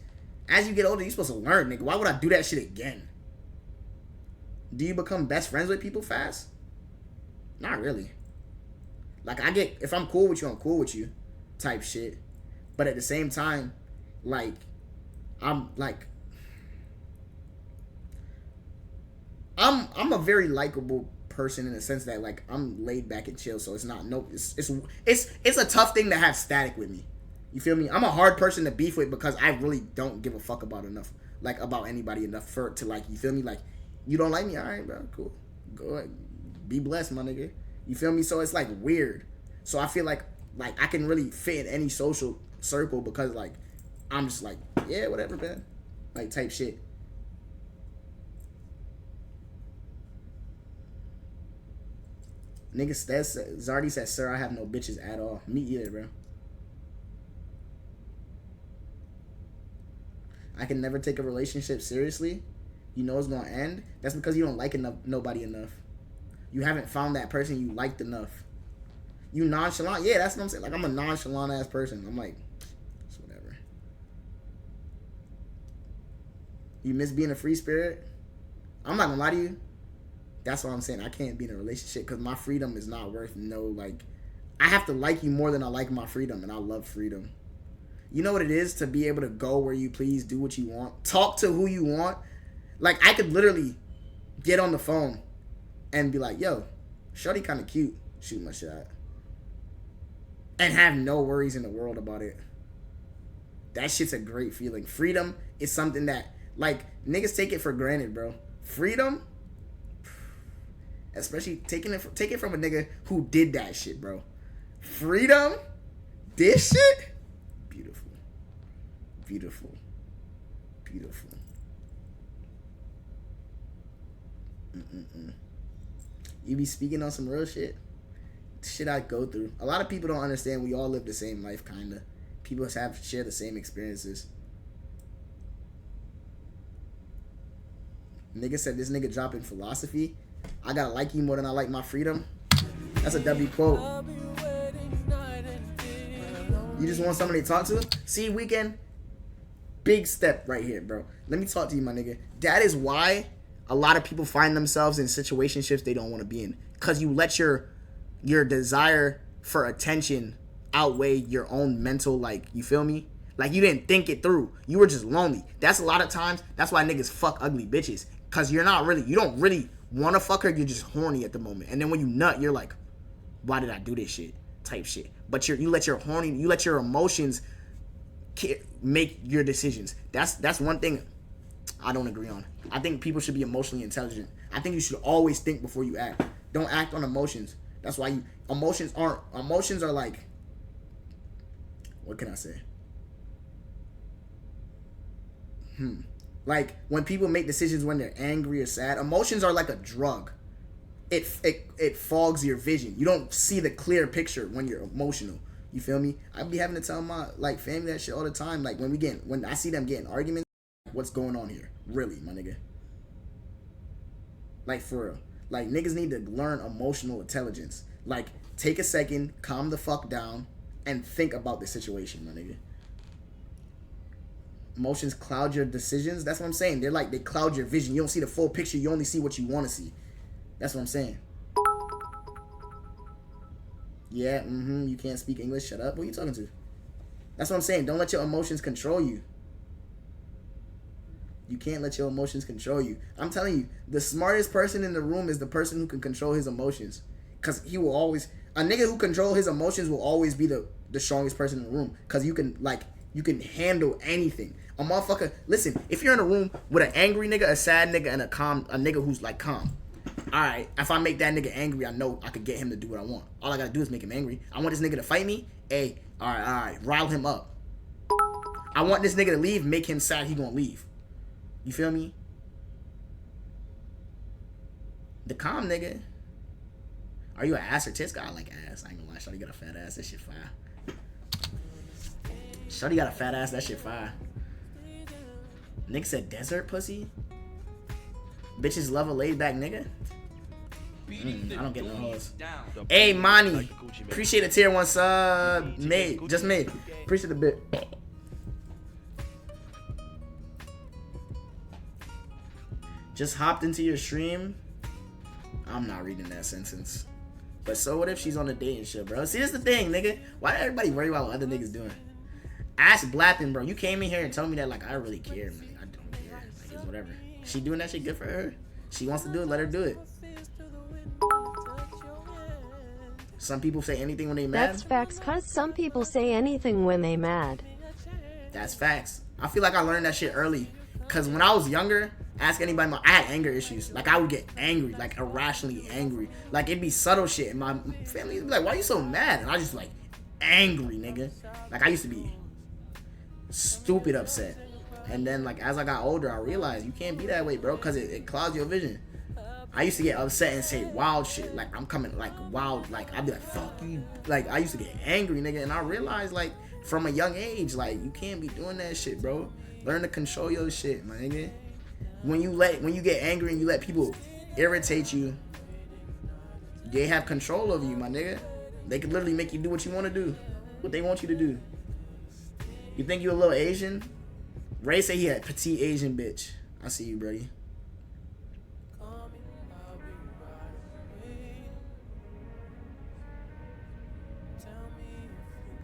As you get older, you're supposed to learn, nigga. Why would I do that shit again? Do you become best friends with people fast? Not really. Like, if I'm cool with you, I'm cool with you. Type shit. But at the same time, like, I'm a very likable person in the sense that, like, I'm laid back and chill, so it's a tough thing to have static with me. You feel me? I'm a hard person to beef with because I really don't give a fuck about anybody enough for it to, like, you feel me? Like, you don't like me? All right, bro, cool. Go ahead. Be blessed, my nigga. You feel me? So it's like weird. So I feel like I can really fit in any social circle because like I'm just like, yeah, whatever, man. Like type shit. Nigga Zardy said, sir, I have no bitches at all. Me either, bro. I can never take a relationship seriously. You know it's gonna end. That's because you don't like nobody enough. You haven't found that person you liked enough. You nonchalant. Yeah, that's what I'm saying. Like, I'm a nonchalant ass person. I'm like, it's whatever. You miss being a free spirit? I'm not gonna lie to you. That's what I'm saying. I can't be in a relationship because my freedom is not worth no, like, I have to like you more than I like my freedom, and I love freedom. You know what it is to be able to go where you please, do what you want, talk to who you want. Like, I could literally get on the phone and be like, yo, shorty kind of cute, shoot my shot. And have no worries in the world about it. That shit's a great feeling. Freedom is something that, like, niggas take it for granted, bro. Freedom, especially take it from a nigga who did that shit, bro. Freedom, this shit, beautiful. Beautiful. Beautiful. You be speaking on some real shit. Shit I go through. A lot of people don't understand we all live the same life, kinda. People share the same experiences. Nigga said this nigga dropping philosophy. I gotta like you more than I like my freedom. That's a W quote. You just want somebody to talk to? See, Weekend, big step right here, bro. Let me talk to you, my nigga. That is why a lot of people find themselves in situationships they don't want to be in. Because you let your desire for attention outweigh your own mental, like, you feel me? Like, you didn't think it through. You were just lonely. That's a lot of times, that's why niggas fuck ugly bitches. Because you don't really want to fuck her, you're just horny at the moment. And then when you nut, you're like, why did I do this shit? Type shit. But you let your emotions make your decisions. That's one thing I don't agree on. I think people should be emotionally intelligent. I think you should always think before you act. Don't act on emotions. That's why emotions are like, what can I say? Like, when people make decisions when they're angry or sad, emotions are like a drug. It fogs your vision. You don't see the clear picture when you're emotional. You feel me? I be having to tell my, like, family that shit all the time. Like, when I see them getting arguments, what's going on here? Really, my nigga. Like, for real. Like, niggas need to learn emotional intelligence. Like, take a second, calm the fuck down, and think about the situation, my nigga. Emotions cloud your decisions. That's what I'm saying. They cloud your vision. You don't see the full picture. You only see what you want to see. That's what I'm saying. Yeah, you can't speak English. Shut up. Who are you talking to? That's what I'm saying. Don't let your emotions control you. You can't let your emotions control you. I'm telling you, the smartest person in the room is the person who can control his emotions. Because a nigga who controls his emotions will always be the strongest person in the room. Because you can handle anything. A motherfucker, listen, if you're in a room with an angry nigga, a sad nigga, and a nigga who's like calm. Alright, if I make that nigga angry, I know I could get him to do what I want. All I gotta do is make him angry. I want this nigga to fight me. Hey, alright, rile him up. I want this nigga to leave, make him sad, he gonna leave. You feel me? The calm nigga. Are you an ass or tits guy? I like ass. I ain't gonna lie. Shawty got a fat ass. That shit fire. Shawty got a fat ass. That shit fire. Nick said desert pussy. Bitches love a laid back nigga. I don't get no hoes. Hey, Monty. Appreciate a tier 1 sub. Just made. Appreciate the bit. Just hopped into your stream. I'm not reading that sentence. But so what if she's on a date and shit, bro? See, that's the thing, nigga. Why everybody worry about what other niggas doing? Ask Blappin', bro. You came in here and told me that, like, I really care, man. I don't care. Like, it's whatever. She doing that shit good for her. She wants to do it, let her do it. Some people say anything when they mad. That's facts, cause some people say anything when they mad. That's facts. I feel like I learned that shit early. Cause when I was younger, Ask anybody. I had anger issues. Like I would get angry, like irrationally angry. Like it'd be subtle shit, and my family would be like, "Why you so mad?" And I just like angry, nigga. Like I used to be stupid upset. And then like as I got older, I realized you can't be that way, bro, because it clouds your vision. I used to get upset and say wild shit, like I'm coming like wild, like I'd be like fuck you, like I used to get angry, nigga. And I realized like from a young age, like you can't be doing that shit, bro. Learn to control your shit, my nigga. When you get angry and you let people irritate you, they have control over you, my nigga. They can literally make you do what you want to do, what they want you to do. You think you a little Asian? Ray said he had petite Asian bitch. I see you, buddy.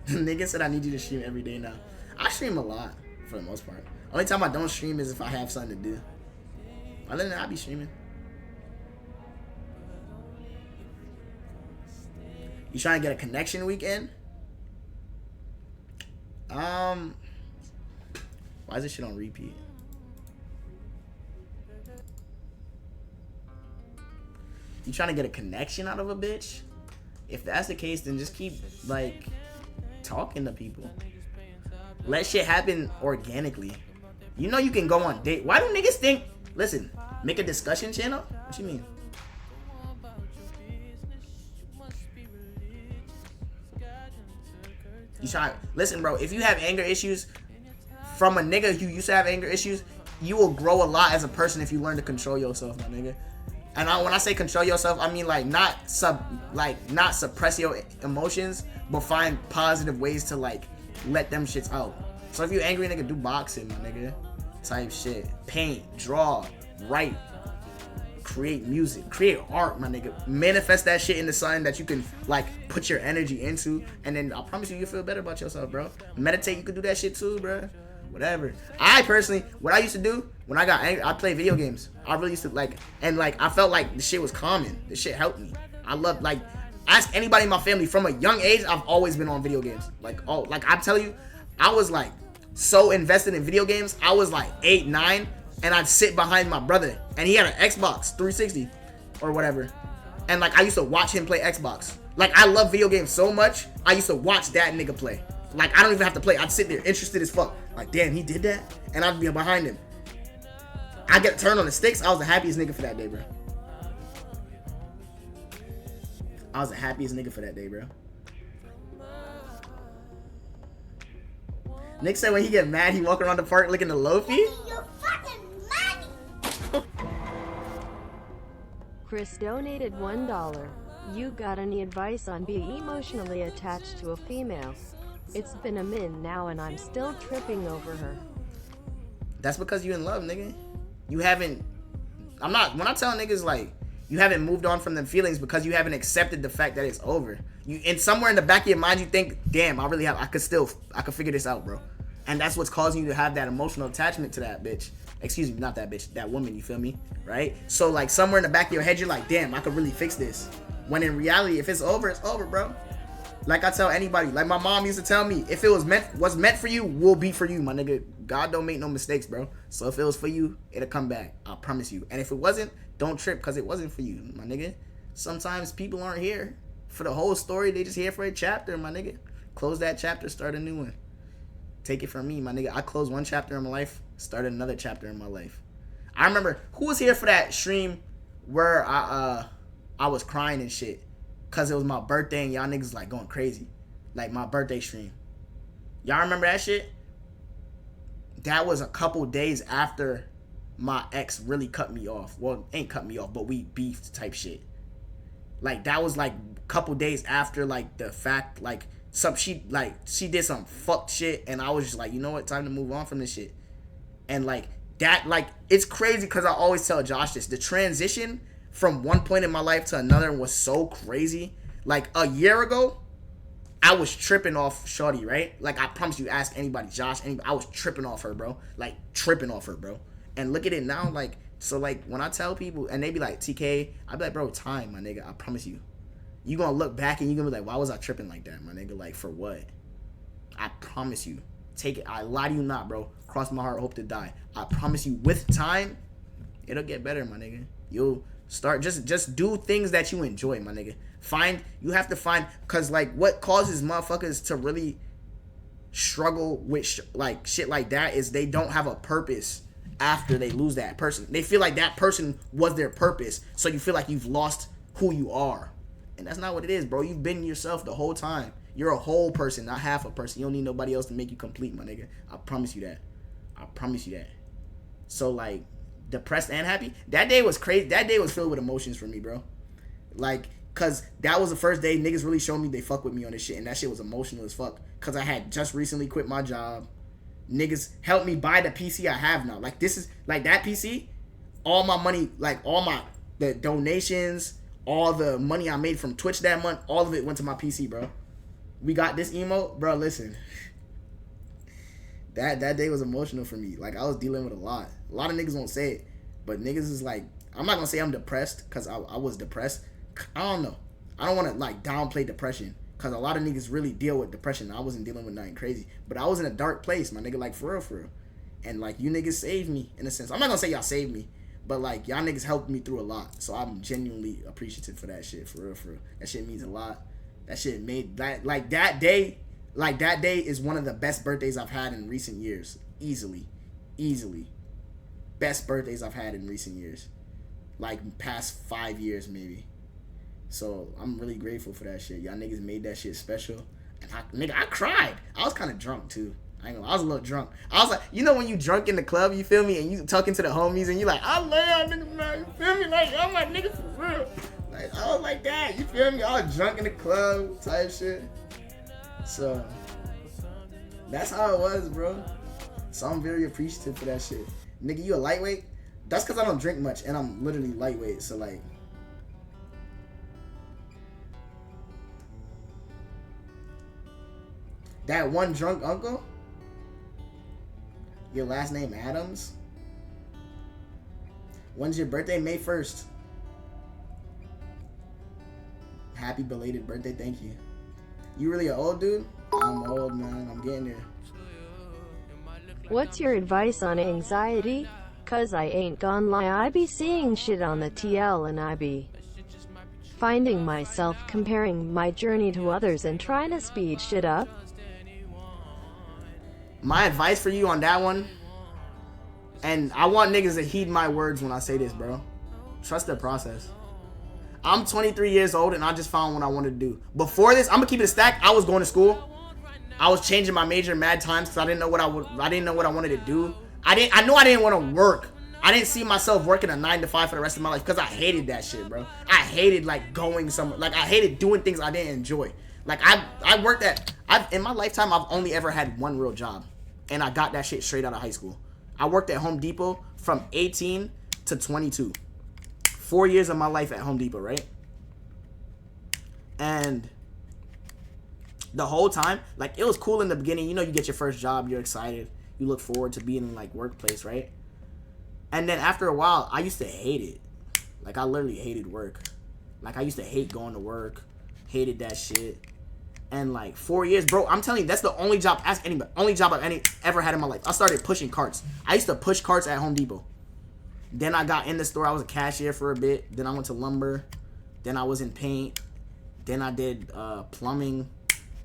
Nigga said I need you to stream every day now. I stream a lot for the most part. Only time I don't stream is if I have something to do. Other than that, I be streaming. You trying to get a connection weekend? Why is this shit on repeat? You trying to get a connection out of a bitch? If that's the case, then just keep like talking to people. Let shit happen organically. You know you can go on date. Why do niggas think? Listen, make a discussion channel. What you mean? You try. Listen, bro. If you have anger issues from a nigga who used to have anger issues, you will grow a lot as a person if you learn to control yourself, my nigga. And when I say control yourself, I mean like not suppress your emotions, but find positive ways to like let them shits out. So if you angry, nigga, do boxing, my nigga. Type shit. Paint, draw, write, create music, create art, my nigga. Manifest that shit into something that you can like put your energy into, and then I promise you, you'll feel better about yourself, bro. Meditate, you can do that shit too, bro. Whatever. I personally, what I used to do when I got angry, I play video games. I really used to like, and like I felt like the shit was calming. The shit helped me. I love like, ask anybody in my family from a young age. I've always been on video games. Like, oh, like I tell you, I was like so invested in video games. I was like 8, 9, and I'd sit behind my brother, and he had an Xbox 360 or whatever, and like I used to watch him play Xbox. Like I love video games so much, I used to watch that nigga play. Like I don't even have to play. I'd sit there interested as fuck. Like damn, he did that, and I'd be behind him. I get turned on the sticks. I was the happiest nigga for that day, bro. I was the happiest nigga for that day, bro. Nick said when he get mad, he walk around the park licking the Lofi. You fucking money. Chris donated $1. You got any advice on being emotionally attached to a female? It's been a minute now and I'm still tripping over her. That's because you in love, nigga. You haven't. When I tell niggas like you haven't moved on from them feelings because you haven't accepted the fact that it's over. And somewhere in the back of your mind you think, damn, I could figure this out, bro. And that's what's causing you to have that emotional attachment to that bitch. Excuse me, not that bitch, that woman, you feel me? Right? So like somewhere in the back of your head you're like, damn, I could really fix this. When in reality, if it's over, bro. Like I tell anybody, like my mom used to tell me, if it was what's meant for you will be for you, my nigga. God don't make no mistakes, bro. So if it was for you, it'll come back. I promise you. And if it wasn't, don't trip because it wasn't for you, my nigga. Sometimes people aren't here for the whole story. They just here for a chapter, my nigga. Close that chapter, start a new one. Take it from me, my nigga. I closed one chapter in my life, started another chapter in my life. I remember, who was here for that stream where I was crying and shit because it was my birthday and y'all niggas like going crazy. Like my birthday stream. Y'all remember that shit? That was a couple days after my ex really cut me off. Well, ain't cut me off, but we beefed type shit. Like that was like a couple days after like the fact like she did some fucked shit and I was just like, you know what, time to move on from this shit. And like that, like it's crazy because I always tell Josh this. The transition from one point in my life to another was so crazy. Like a year ago, I was tripping off shorty, right? Like I promise you, ask anybody, Josh, anybody, I was tripping off her, bro. Like tripping off her, bro. And look at it now, like, so like when I tell people and they be like, TK, I be like, bro, time, my nigga, I promise you. You gonna look back and you gonna be like, why was I tripping like that, my nigga? Like for what? I promise you. Take it, I lie to you not, bro. Cross my heart, hope to die. I promise you, with time, It'll get better, my nigga. You'll start just do things that you enjoy, my nigga. You have to find, cause like what causes motherfuckers to really struggle with like shit like that is they don't have a purpose after they lose that person. They feel like that person was their purpose, so you feel like you've lost who you are, and that's not what it is, bro. You've been yourself the whole time. You're a whole person, not half a person. You don't need nobody else to make you complete, my nigga. I promise you that. I promise you that. So like, depressed and happy, that day was crazy. That day was filled with emotions for me, bro. Like, cause that was the first day niggas really showed me they fuck with me on this shit, and that shit was emotional as fuck. Cause I had just recently quit my job. Niggas helped me buy the PC I have now. Like, this is like that PC. All my money, like the donations, all the money I made from Twitch that month, all of it went to my PC, bro. We got this emote, bro. Listen, that day was emotional for me. Like, I was dealing with a lot. A lot of niggas won't say it, but niggas is like, I'm not gonna say I'm depressed, cause I was depressed. I don't know. I don't want to like downplay depression, cause a lot of niggas really deal with depression. I wasn't dealing with nothing crazy, but I was in a dark place, my nigga. Like, for real. And like, you niggas saved me in a sense. I'm not gonna say y'all saved me, but like, y'all niggas helped me through a lot. So I'm genuinely appreciative for that shit. For real. That shit means a lot. That shit made that, like, that day is one of the best birthdays I've had in recent years. Easily. Best birthdays I've had in recent years. Like, past 5 years, maybe. So, I'm really grateful for that shit. Y'all niggas made that shit special. And I cried. I was kind of drunk, too. I ain't gonna lie, I was a little drunk. I was like, you know when you drunk in the club, you feel me? And you talking to the homies, and you like, I love y'all niggas, man. You feel me? Like, I'm like, niggas for real. Like, I was like that. You feel me? I was drunk in the club type shit. So, that's how it was, bro. So, I'm very appreciative for that shit. Nigga, you a lightweight? That's because I don't drink much, and I'm literally lightweight. So, like, that one drunk uncle? Your last name Adams? When's your birthday? May 1st. Happy belated birthday, thank you. You really an old dude? I'm old, man. I'm getting there. What's your advice on anxiety? Cause I ain't gonna lie, I be seeing shit on the TL and I be finding myself comparing my journey to others and trying to speed shit up. My advice for you on that one, and I want niggas to heed my words when I say this, bro. Trust the process. I'm 23 years old and I just found what I wanted to do. Before this, I'm gonna keep it a stack. I was going to school. I was changing my major mad times because I didn't know what I wanted to do. I knew I didn't want to work. I didn't see myself working a 9 to 5 for the rest of my life because I hated that shit, bro. I hated like going somewhere. Like, I hated doing things I didn't enjoy. Like, I worked in my lifetime, I've only ever had one real job, and I got that shit straight out of high school. I worked at Home Depot from 18 to 22. 4 years of my life at Home Depot, right? And the whole time, like, it was cool in the beginning. You know, you get your first job, you're excited. You look forward to being in, like, workplace, right? And then after a while, I used to hate it. Like, I literally hated work. Like, I used to hate going to work. Hated that shit. And, like, 4 years, bro, I'm telling you, that's the only job, ask anybody, only job I've ever had in my life. I started pushing carts. I used to push carts at Home Depot. Then I got in the store. I was a cashier for a bit. Then I went to lumber. Then I was in paint. Then I did plumbing.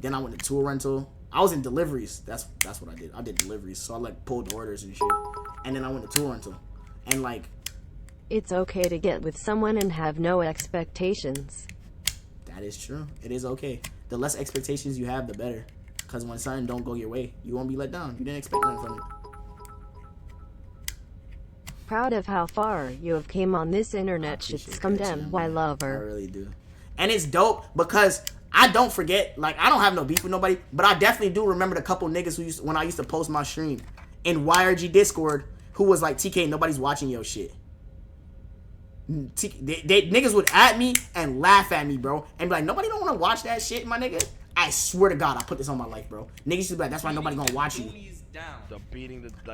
Then I went to tool rental. I was in deliveries. That's what I did. I did deliveries. So I like pulled orders and shit. And then I went to tool rental. And like, it's okay to get with someone and have no expectations. That is true. It is okay. The less expectations you have, the better. Because when something don't go your way, you won't be let down. You didn't expect nothing from it. Proud of how far you have came on this internet shit, Scumtk, I love I her. really do. And it's dope because I don't forget, like, I don't have no beef with nobody, but I definitely do remember the couple niggas who when I used to post my stream in YRG Discord, who was like, TK, nobody's watching your shit. Niggas would at me and laugh at me, bro, and be like, nobody don't want to watch that shit, my nigga. I swear to God, I put this on my life, bro. Niggas used to be like, that's why nobody gonna watch you.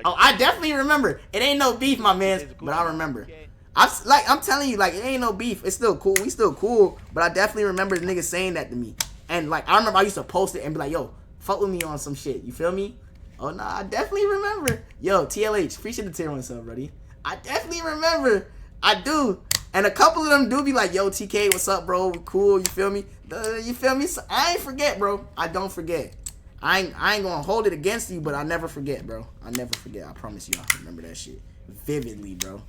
Oh, I definitely remember. It ain't no beef, my man, but I remember. I'm telling you, like, it ain't no beef. It's still cool. We still cool, but I definitely remember the niggas saying that to me. And like, I remember I used to post it and be like, yo, fuck with me on some shit. You feel me? Oh, nah, I definitely remember. Yo, TLH, appreciate the tier 1 sub, buddy. I definitely remember. I do. And a couple of them do be like, yo, TK, what's up, bro? We cool, you feel me? You feel me? So I ain't forget, bro. I don't forget. I ain't gonna hold it against you, but I never forget, bro. I never forget. I promise you, I remember that shit vividly, bro.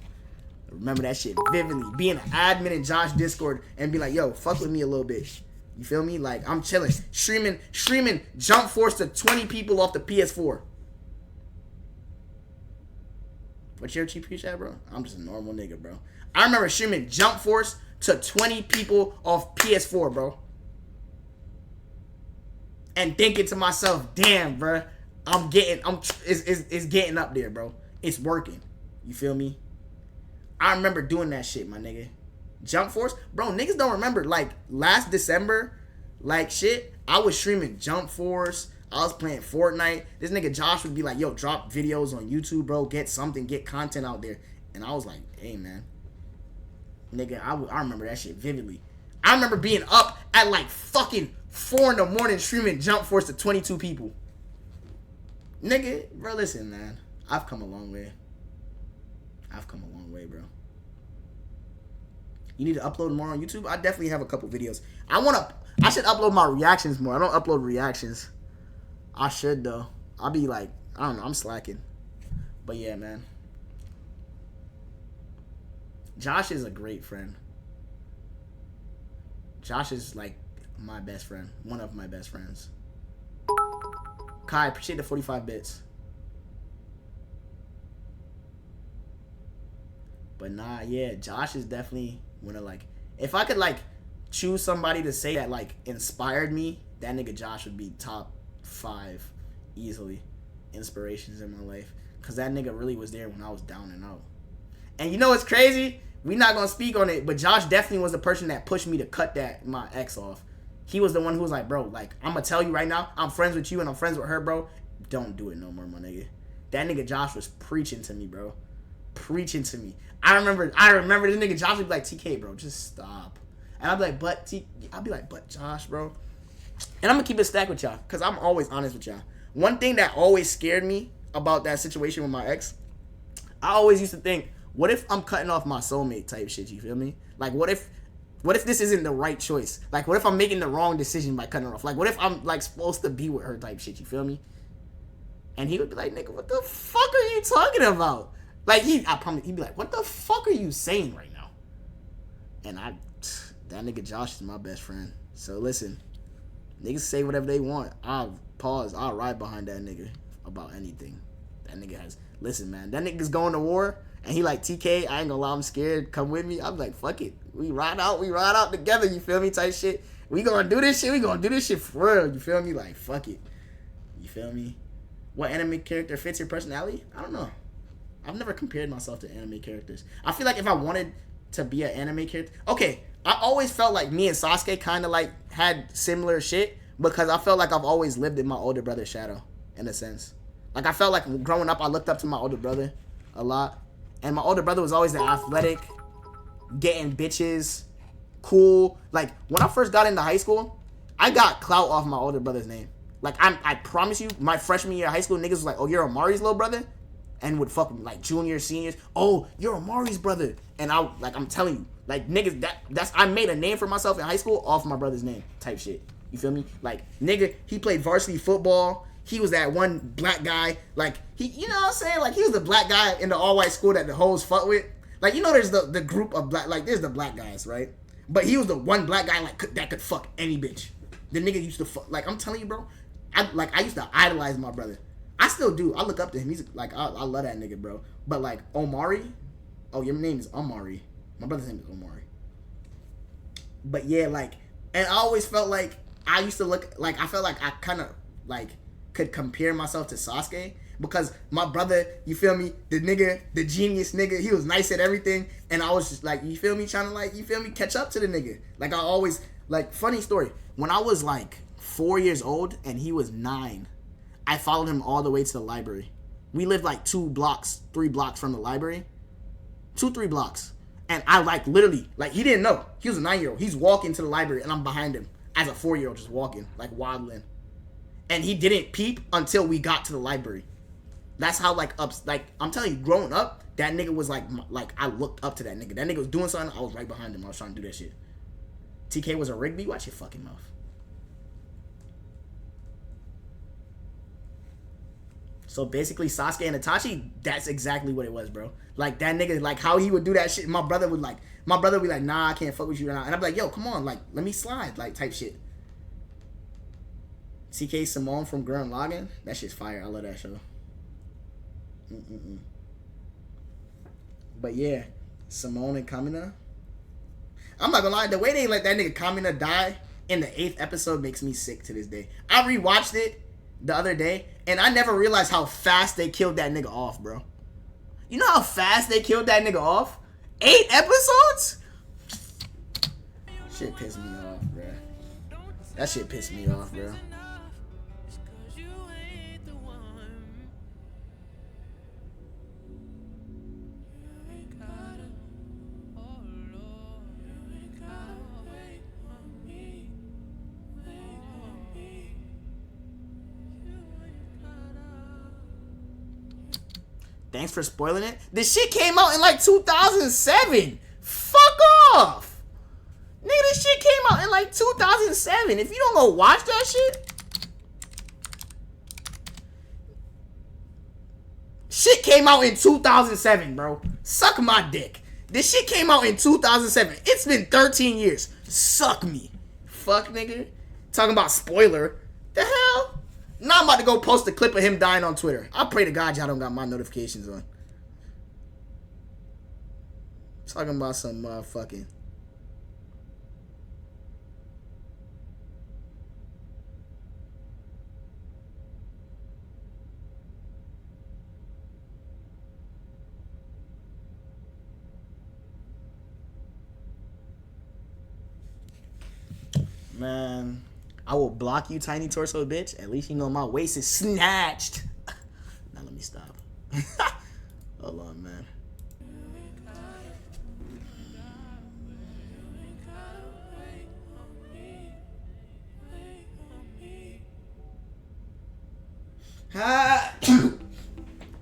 Remember that shit vividly. Being an admin in Josh Discord and be like, yo, fuck with me a little bit. You feel me? Like, I'm chilling. Streaming Jump Force to 20 people off the PS4. What's your GPU chat, bro? I'm just a normal nigga, bro. I remember streaming Jump Force to 20 people off PS4, bro. And thinking to myself, damn, bro, it's getting up there, bro. It's working. You feel me? I remember doing that shit, my nigga. Jump Force, bro, niggas don't remember. Like, last December, like, shit, I was streaming Jump Force. I was playing Fortnite. This nigga Josh would be like, yo, drop videos on YouTube, bro. Get something, get content out there. And I was like, hey, man. Nigga, I remember that shit vividly. I remember being up at like fucking 4 in the morning streaming Jump Force to 22 people. Nigga, bro, listen, man. I've come a long way. Bro. You need to upload more on YouTube? I definitely have a couple videos. I should upload my reactions more. I don't upload reactions. I should, though. I'll be like, I don't know, I'm slacking. But yeah, man. Josh is a great friend. Josh is like my best friend. One of my best friends. Kai, appreciate the 45 bits. But nah, yeah, Josh is definitely one of like, if I could like choose somebody to say that like inspired me, that nigga Josh would be top 5 easily inspirations in my life. Cause that nigga really was there when I was down and out. And you know what's crazy? We not gonna speak on it, but Josh definitely was the person that pushed me to cut my ex off. He was the one who was like, bro, like, I'm gonna tell you right now, I'm friends with you and I'm friends with her, bro. Don't do it no more, my nigga. That nigga Josh was preaching to me, bro. Preaching to me. I remember this nigga Josh would be like, TK, bro, just stop. And I'd be like, but Josh, bro. And I'm gonna keep it stacked with y'all, cause I'm always honest with y'all. One thing that always scared me about that situation with my ex, I always used to think, what if I'm cutting off my soulmate type shit, you feel me? Like, what if this isn't the right choice? Like, what if I'm making the wrong decision by cutting her off? Like, what if I'm, like, supposed to be with her type shit, you feel me? And he would be like, nigga, what the fuck are you talking about? Like, I promise, he'd be like, what the fuck are you saying right now? And that nigga Josh is my best friend. So, listen, niggas say whatever they want. I'll ride behind that nigga about anything. That nigga listen, man, that nigga's going to war. And he like, TK, I ain't gonna lie, I'm scared. Come with me. I'm like, fuck it. We ride out together, you feel me? Type shit. We gonna do this shit for real. You feel me? Like, fuck it. You feel me? What anime character fits your personality? I don't know. I've never compared myself to anime characters. I feel like if I wanted to be an anime character, okay, I always felt like me and Sasuke kind of like had similar shit because I felt like I've always lived in my older brother's shadow, in a sense. Like, I felt like growing up, I looked up to my older brother a lot. And my older brother was always the athletic, getting bitches, cool. Like, when I first got into high school, I got clout off my older brother's name. Like, I promise you, my freshman year of high school, niggas was like, oh, you're Amari's little brother? And would fuck with me, like, juniors, seniors. Oh, you're Amari's brother. And I'm telling you, like, niggas, I made a name for myself in high school off my brother's name type shit. You feel me? Like, nigga, he played varsity football. He was that one black guy, like, you know what I'm saying? Like, he was the black guy in the all-white school that the hoes fuck with. Like, you know there's the group of black, like, there's the black guys, right? But he was the one black guy, like, that could fuck any bitch. The nigga used to fuck, like, I'm telling you, bro, I used to idolize my brother. I still do. I look up to him. He's, like, I love that nigga, bro. But, like, Omari, oh, your name is Omari. My brother's name is Omari. But, yeah, like, and I always felt like, I used to look, like, I felt like I kind of, like, could compare myself to Sasuke because my brother, you feel me, the genius nigga, he was nice at everything, and I was just like, you feel me, trying to like, you feel me, catch up to the nigga. Like, I always, like, funny story, when I was like 4 years old and he was 9, I followed him all the way to the library. We lived like 3 blocks from the library, 2-3 blocks, and I like literally, like, he didn't know, he was a 9-year-old, he's walking to the library and I'm behind him as a 4-year-old, just walking, like, waddling. And he didn't peep until we got to the library. That's how like I'm telling you, growing up, that nigga was like I looked up to that nigga. That nigga was doing something, I was right behind him. I was trying to do that shit. TK was a Rigby. Watch your fucking mouth. So basically, Sasuke and Itachi, that's exactly what it was, bro. Like that nigga, like how he would do that shit. My brother would be like, nah, I can't fuck with you right now. And I'd be like, yo, come on, like let me slide, like type shit. TK Simone from Gurren Lagann, that shit's fire. I love that show. But yeah, Simone and Kamina. I'm not gonna lie, the way they let that nigga Kamina die in the 8th episode makes me sick to this day. I rewatched it the other day, and I never realized how fast they killed that nigga off, bro. You know how fast they killed that nigga off? 8 episodes? Shit pissed me off, bro. That shit pissed me off, bro. Thanks for spoiling it. This shit came out in like 2007. Fuck off. Nigga, this shit came out in like 2007. If you don't go watch that shit. Shit came out in 2007, bro. Suck my dick. This shit came out in 2007. It's been 13 years. Suck me. Fuck, nigga. Talking about spoiler. The hell? Now I'm about to go post a clip of him dying on Twitter. I pray to God y'all don't got my notifications on. Talking about some motherfucking. Man. I will block you, tiny torso bitch. At least you know my waist is snatched. Now let me stop. Hold on, man.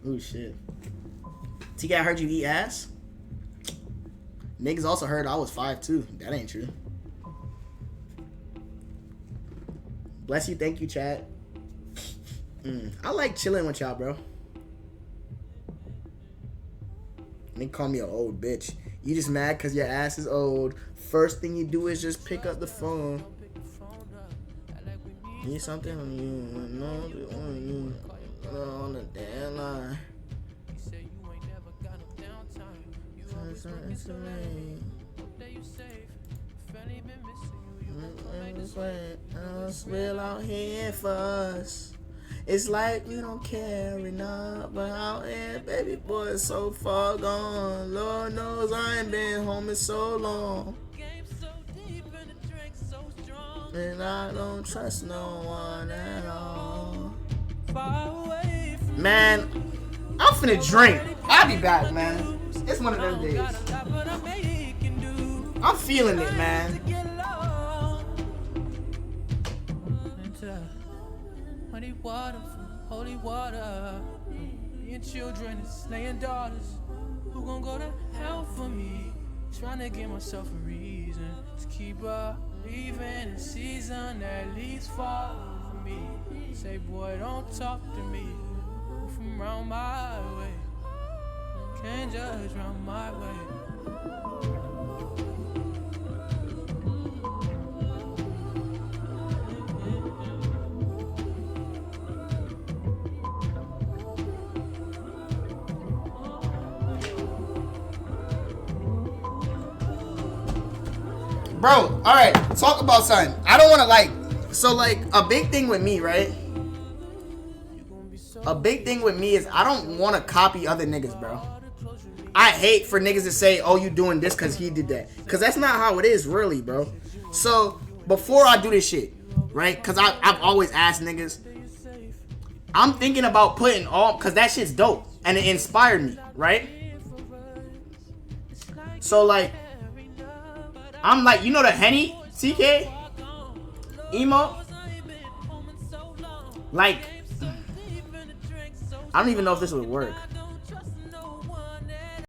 Oh shit. TK, I heard you eat ass. Niggas also heard I was 5'2". That ain't true. Bless you, thank you, chat. I like chilling with y'all, bro. They call me an old bitch. You just mad because your ass is old. First thing you do is just pick up the phone. Need something on you, on the damn line. Real out here for us. It's like we don't care enough, but out here, baby boy, is so far gone. Lord knows I ain't been home in so long, and I don't trust no one at all. Man, I'm finna drink. I'll be back, man. It's one of them days. I'm feeling it, man. Water, holy water. Your children and slaying daughters. Who gon' go to hell for me? Trying to give myself a reason to keep believing in season that leaves fall for me. Say, boy, don't talk to me. Move from round my way. Can't judge round my way. Bro, alright, talk about something. I don't want to so a big thing with me, right? A big thing with me is I don't want to copy other niggas, bro. I hate for niggas to say, oh, you doing this because he did that. Because that's not how it is, really, bro. So, before I do this shit, right? Because I've always asked niggas, I'm thinking about putting all, because that shit's dope. And it inspired me, right? So, I'm like, you know the Henny TK emo? I don't even know if this would work.